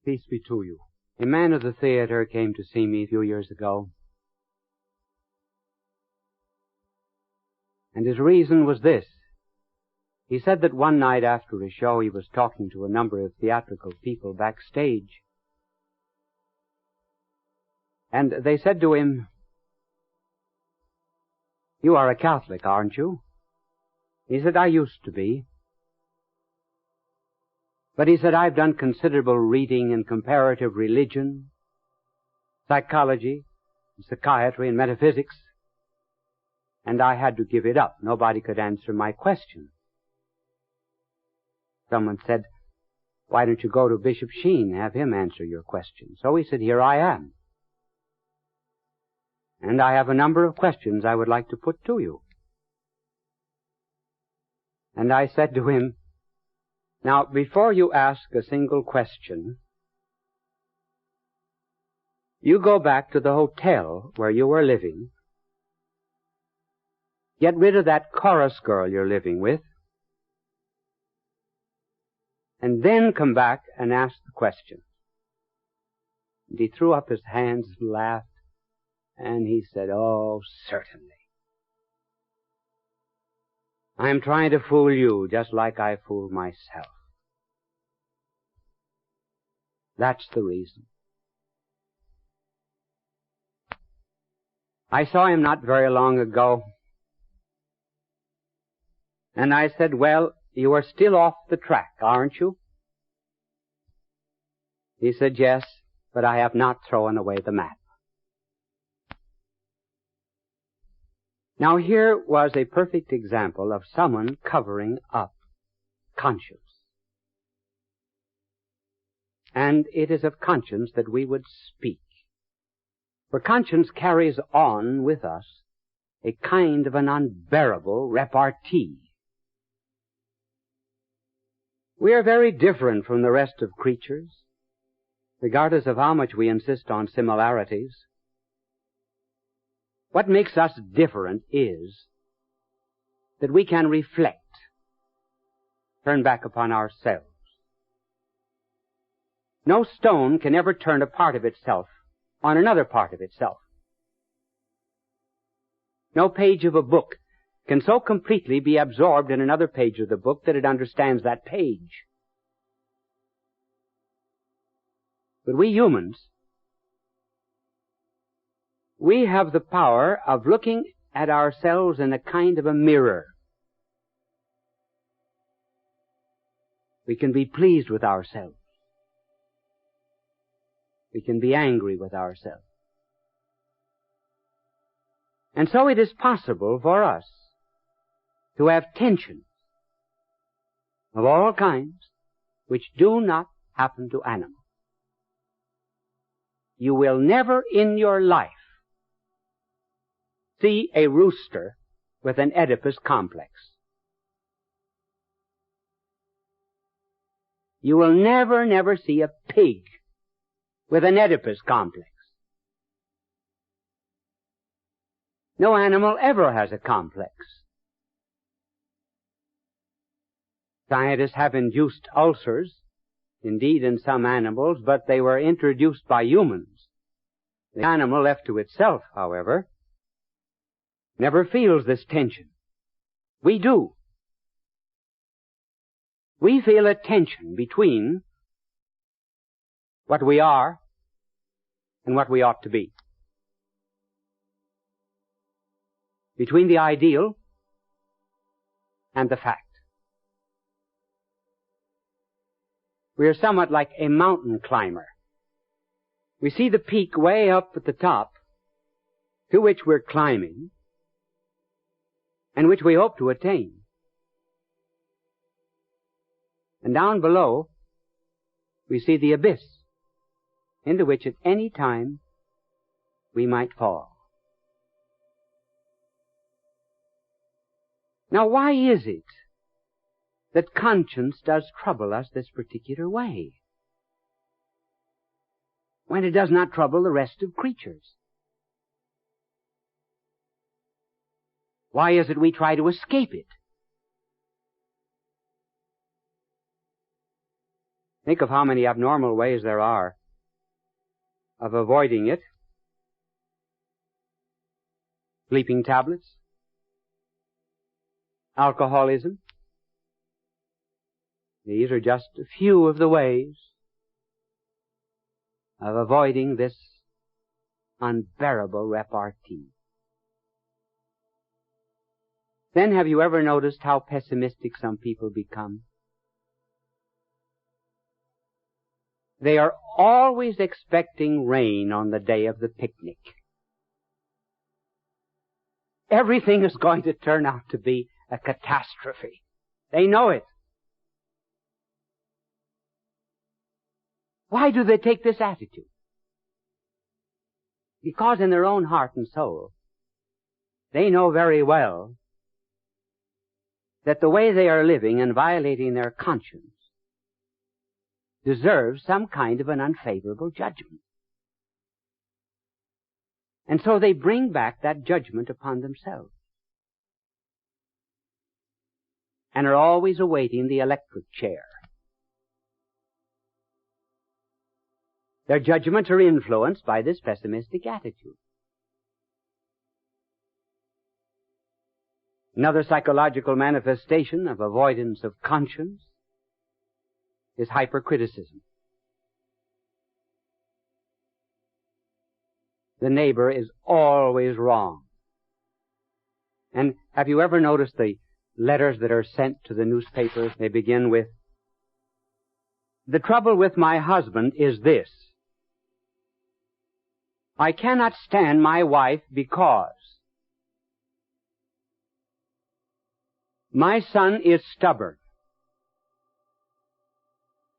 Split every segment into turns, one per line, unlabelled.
Peace be to you. A man of the theater came to see me a few years ago, and his reason was this. He said that one night after a show he was talking to a number of theatrical people backstage, and they said to him, "You are a Catholic, aren't you?" He said, "I used to be." But he said, "I've done considerable reading in comparative religion, psychology, psychiatry, and metaphysics, and I had to give it up. Nobody could answer my question." Someone said, "Why don't you go to Bishop Sheen, have him answer your question?" So he said, "Here I am. And I have a number of questions I would like to put to you." And I said to him, "Now, before you ask a single question, you go back to the hotel where you were living, get rid of that chorus girl you're living with, and then come back and ask the question." And he threw up his hands and laughed, and he said, "Oh, certainly. I'm trying to fool you just like I fooled myself. That's the reason." I saw him not very long ago, and I said, "Well, you are still off the track, aren't you?" He said, "Yes, but I have not thrown away the map." Now here was a perfect example of someone covering up conscience. And it is of conscience that we would speak. For conscience carries on with us a kind of an unbearable repartee. We are very different from the rest of creatures, regardless of how much we insist on similarities. What makes us different is that we can reflect, turn back upon ourselves. No stone can ever turn a part of itself on another part of itself. No page of a book can so completely be absorbed in another page of the book that it understands that page. But we humans, we have the power of looking at ourselves in a kind of a mirror. We can be pleased with ourselves. We can be angry with ourselves. And so it is possible for us to have tensions of all kinds which do not happen to animals. You will never in your life see a rooster with an Oedipus complex. You will never see a pig with an Oedipus complex. No animal ever has a complex. Scientists have induced ulcers, indeed in some animals, but they were introduced by humans. The animal left to itself, however, never feels this tension. We do. We feel a tension between what we are and what we ought to be. Between the ideal and the fact. We are somewhat like a mountain climber. We see the peak way up at the top, to which we're climbing, and which we hope to attain. And down below, we see the abyss, into which at any time we might fall. Now, why is it that conscience does trouble us this particular way, when it does not trouble the rest of creatures? Why is it we try to escape it? Think of how many abnormal ways there are of avoiding it. Sleeping tablets, alcoholism. These are just a few of the ways of avoiding this unbearable repartee. Then have you ever noticed how pessimistic some people become? They are always expecting rain on the day of the picnic. Everything is going to turn out to be a catastrophe. They know it. Why do they take this attitude? Because in their own heart and soul, they know very well that the way they are living and violating their conscience deserves some kind of an unfavorable judgment. And so they bring back that judgment upon themselves and are always awaiting the electric chair. Their judgments are influenced by this pessimistic attitude. Another psychological manifestation of avoidance of conscience is hypercriticism. The neighbor is always wrong. And have you ever noticed the letters that are sent to the newspapers? They begin with, "The trouble with my husband is this. I cannot stand my wife because my son is stubborn."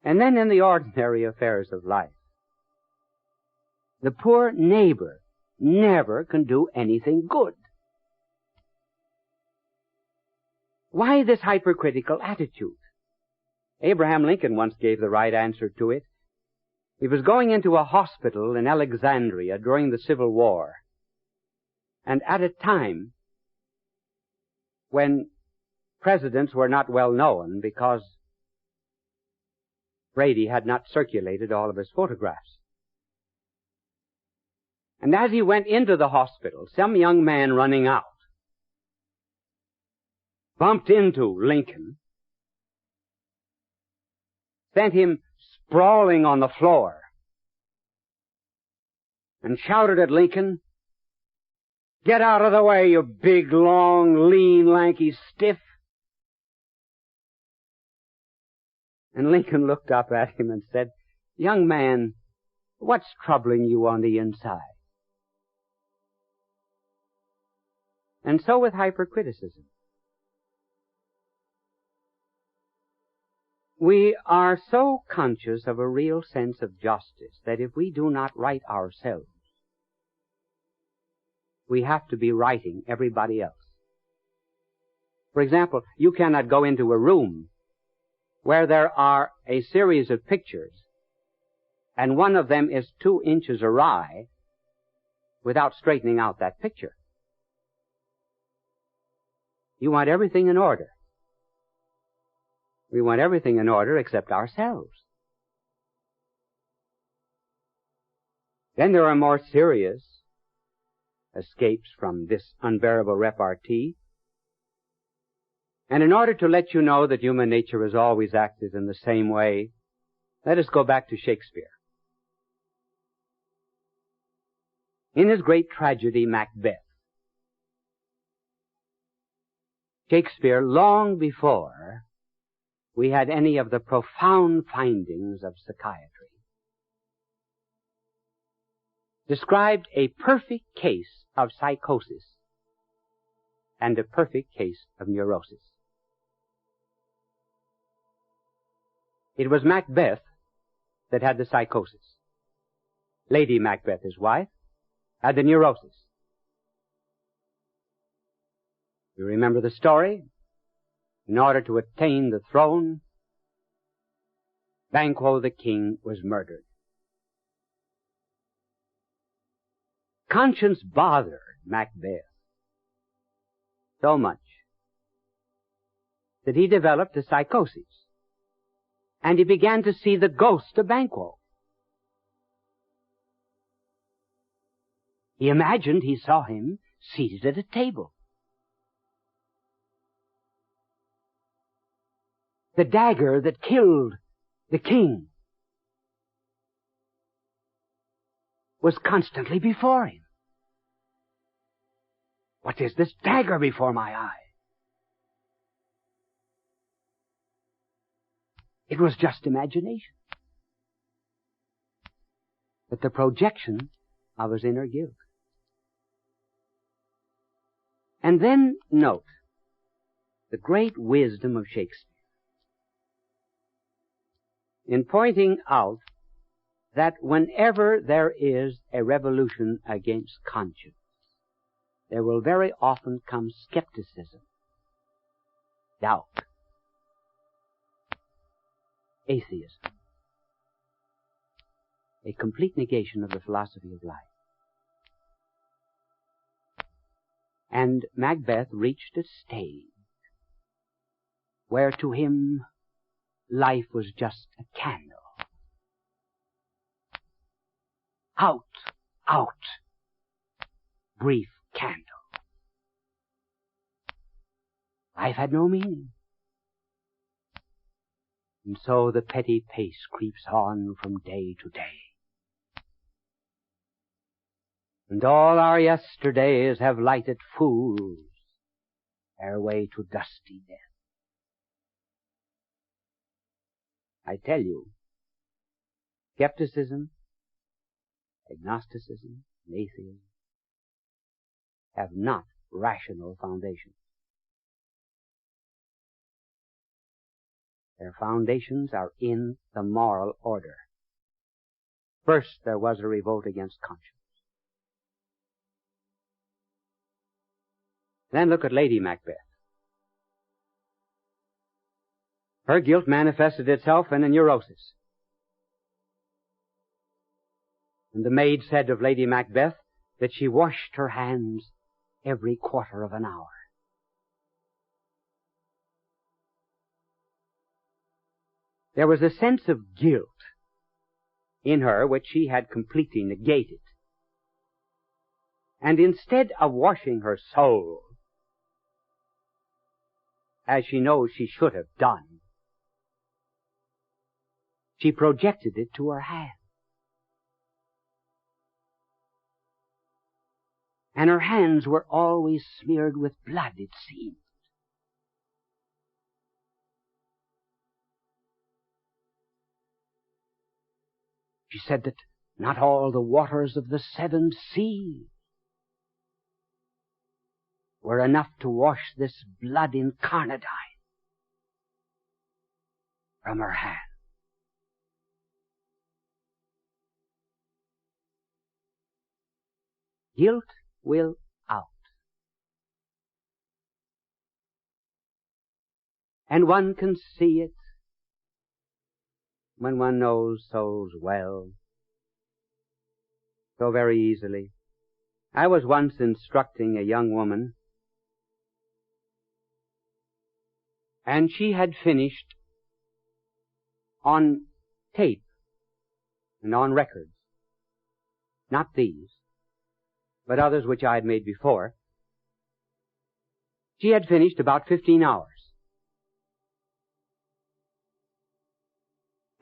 And then in the ordinary affairs of life, the poor neighbor never can do anything good. Why this hypercritical attitude? Abraham Lincoln once gave the right answer to it. He was going into a hospital in Alexandria during the Civil War, and at a time when presidents were not well known because Brady had not circulated all of his photographs. And as he went into the hospital, some young man running out bumped into Lincoln, sent him sprawling on the floor, and shouted at Lincoln, "Get out of the way, you big, long, lean, lanky stiff." And Lincoln looked up at him and said, "Young man, what's troubling you on the inside?" And so with hypercriticism. We are so conscious of a real sense of justice that if we do not right ourselves, we have to be righting everybody else. For example, you cannot go into a room where there are a series of pictures and one of them is 2 inches awry without straightening out that picture. You want everything in order. We want everything in order except ourselves. Then there are more serious escapes from this unbearable repartee. And in order to let you know that human nature has always acted in the same way, let us go back to Shakespeare. In his great tragedy, Macbeth, Shakespeare, long before we had any of the profound findings of psychiatry, described a perfect case of psychosis and a perfect case of neurosis. It was Macbeth that had the psychosis. Lady Macbeth, his wife, had the neurosis. You remember the story? In order to attain the throne, Banquo the king was murdered. Conscience bothered Macbeth so much that he developed a psychosis. and he began to see the ghost of Banquo. He imagined he saw him seated at a table. The dagger that killed the king was constantly before him. What is this dagger before my eye? It was just imagination, but the projection of his inner guilt. And then note the great wisdom of Shakespeare in pointing out that whenever there is a revolution against conscience, there will very often come skepticism, doubt, atheism, a complete negation of the philosophy of life. And Macbeth reached a stage where to him life was just a candle. Out, out, brief candle. Life had no meaning. And so the petty pace creeps on from day to day. And all our yesterdays have lighted fools their way to dusty death. I tell you, skepticism, agnosticism, and atheism have not rational foundations. Their foundations are in the moral order. First, there was a revolt against conscience. Then look at Lady Macbeth. Her guilt manifested itself in a neurosis. And the maid said of Lady Macbeth that she washed her hands every quarter of an hour. There was a sense of guilt in her which she had completely negated. And instead of washing her soul, as she knows she should have done, she projected it to her hand. And her hands were always smeared with blood, it seemed. She said that not all the waters of the seven seas were enough to wash this blood incarnadine from her hand. Guilt will out. And one can see it when one knows souls well, so very easily. I was once instructing a young woman, and she had finished on tape and on records, not these, but others which I had made before. She had finished about 15 hours.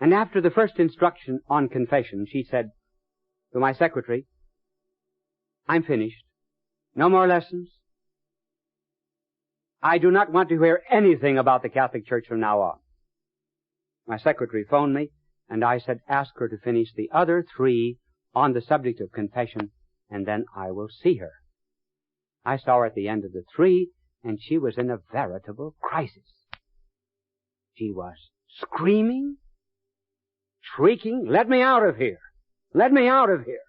And after the first instruction on confession, she said to my secretary, "I'm finished. No more lessons. I do not want to hear anything about the Catholic Church from now on." My secretary phoned me, and I said, "Ask her to finish the other 3 on the subject of confession, and then I will see her." I saw her at the end of the 3, and she was in a veritable crisis. She was screaming, shrieking, "Let me out of here! Let me out of here!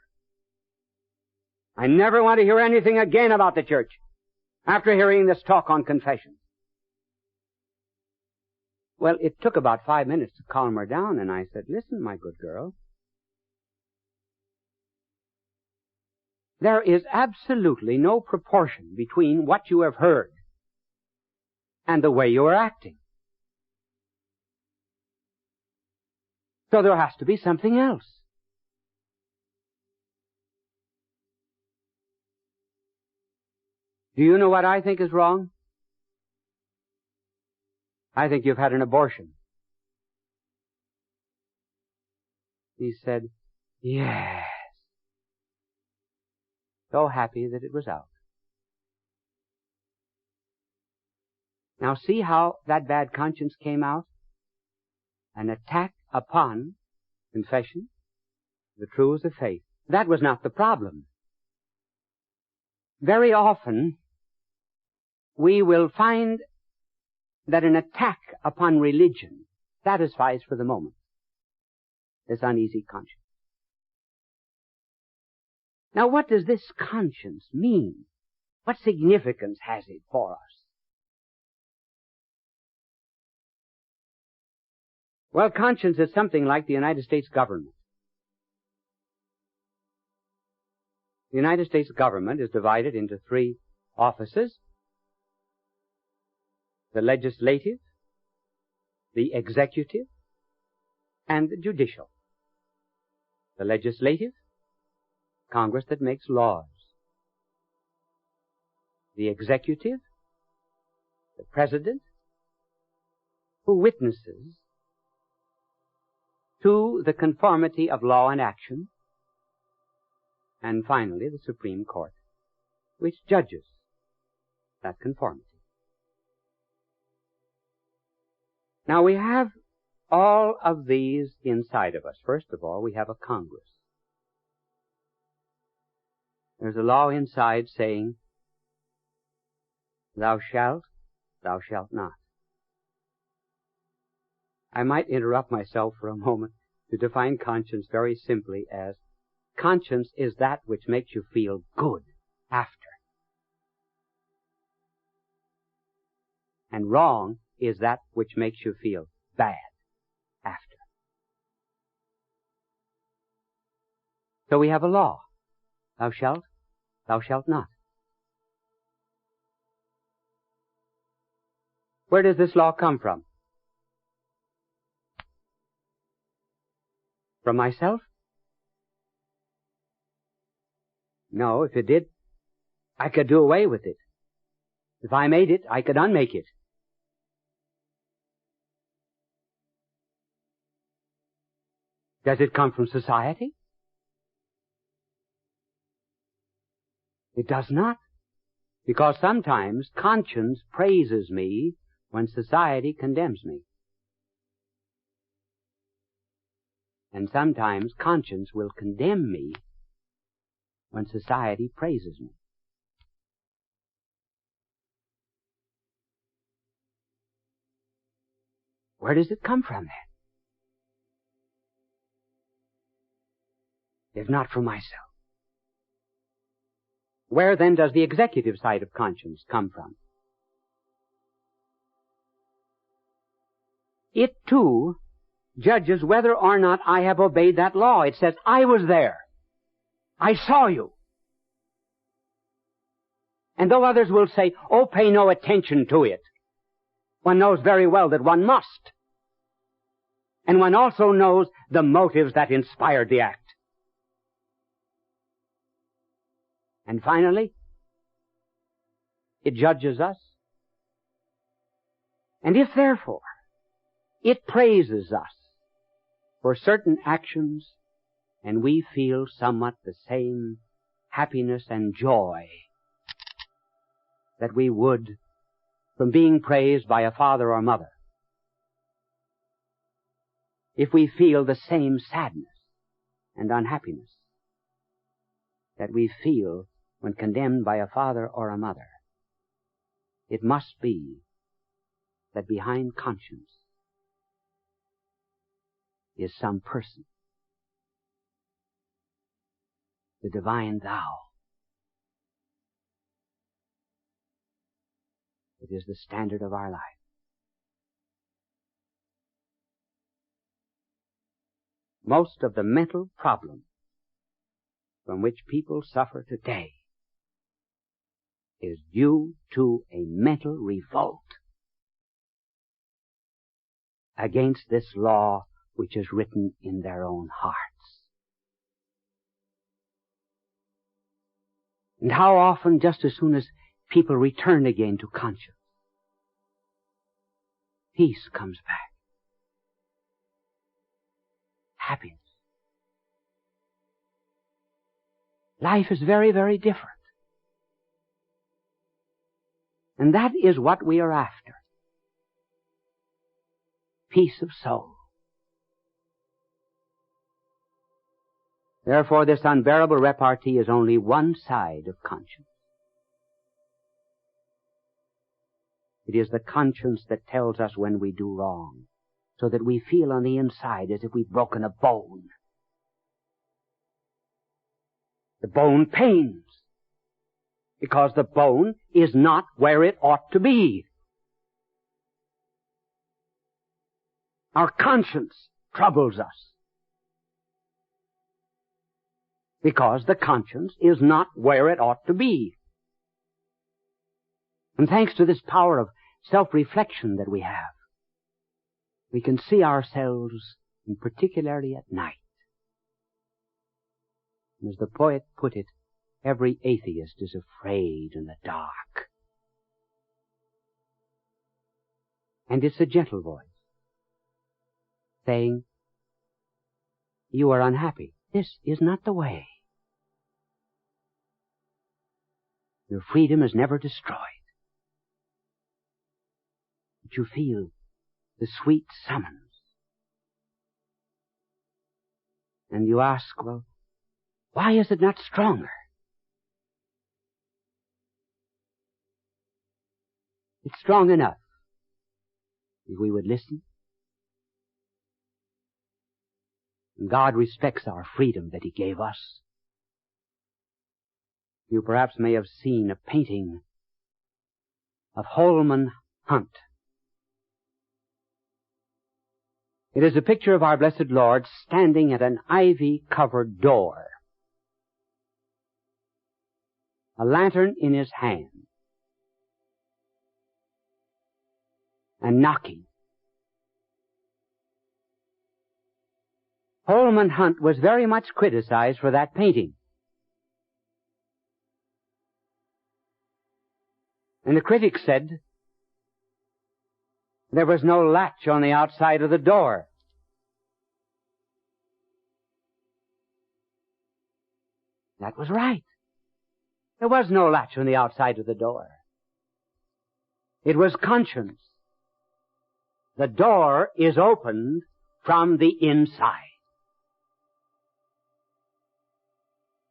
I never want to hear anything again about the church after hearing this talk on confession." Well, it took about 5 minutes to calm her down, and I said, "Listen, my good girl, there is absolutely no proportion between what you have heard and the way you are acting. So there has to be something else. Do you know what I think is wrong? I think you've had an abortion. He said, yes. So happy that it was out. Now see how that bad conscience came out? An attack upon confession, the truths of faith. That was not the problem. Very often, we will find that an attack upon religion satisfies for the moment this uneasy conscience. Now, what does this conscience mean? What significance has it for us? Well, conscience is something like the United States government. The United States government is divided into three offices: the legislative, the executive, and the judicial. The legislative, Congress that makes laws. The executive, the president, who witnesses to the conformity of law and action. And finally, the Supreme Court, which judges that conformity. Now, we have all of these inside of us. First of all, we have a Congress. There's a law inside saying, thou shalt not. I might interrupt myself for a moment to define conscience very simply as conscience is that which makes you feel good after. And wrong is that which makes you feel bad after. So we have a law. Thou shalt not. Where does this law come from? From myself? No, if it did, I could do away with it. If I made it, I could unmake it. Does it come from society? It does not. Because sometimes conscience praises me when society condemns me. And sometimes conscience will condemn me when society praises me. Where does it come from then? If not from myself. Where then does the executive side of conscience come from? It too judges whether or not I have obeyed that law. It says, I was there. I saw you. And though others will say, oh, pay no attention to it, one knows very well that one must. And one also knows the motives that inspired the act. And finally, it judges us. And if therefore it praises us for certain actions, and we feel somewhat the same happiness and joy that we would from being praised by a father or mother, if we feel the same sadness and unhappiness that we feel when condemned by a father or a mother, it must be that behind conscience is some person, the divine thou. It is the standard of our life. Most of the mental problems from which people suffer today is due to a mental revolt against this law which is written in their own hearts. And how often, just as soon as people return again to conscience, peace comes back. Happiness. Life is very, very different. And that is what we are after. Peace of soul. Therefore, this unbearable repartee is only one side of conscience. It is the conscience that tells us when we do wrong, so that we feel on the inside as if we've broken a bone. The bone pains, because the bone is not where it ought to be. Our conscience troubles us, because the conscience is not where it ought to be. And thanks to this power of self-reflection that we have, we can see ourselves, and particularly at night. And as the poet put it, every atheist is afraid in the dark. And it's a gentle voice, saying, you are unhappy. This is not the way. Your freedom is never destroyed. But you feel the sweet summons. And you ask, well, why is it not stronger? It's strong enough if we would listen. And God respects our freedom that He gave us. You perhaps may have seen a painting of Holman Hunt. It is a picture of our blessed Lord standing at an ivy-covered door, a lantern in His hand, and knocking. Holman Hunt was very much criticized for that painting. And the critics said there was no latch on the outside of the door. That was right. There was no latch on the outside of the door. It was conscience. The door is opened from the inside.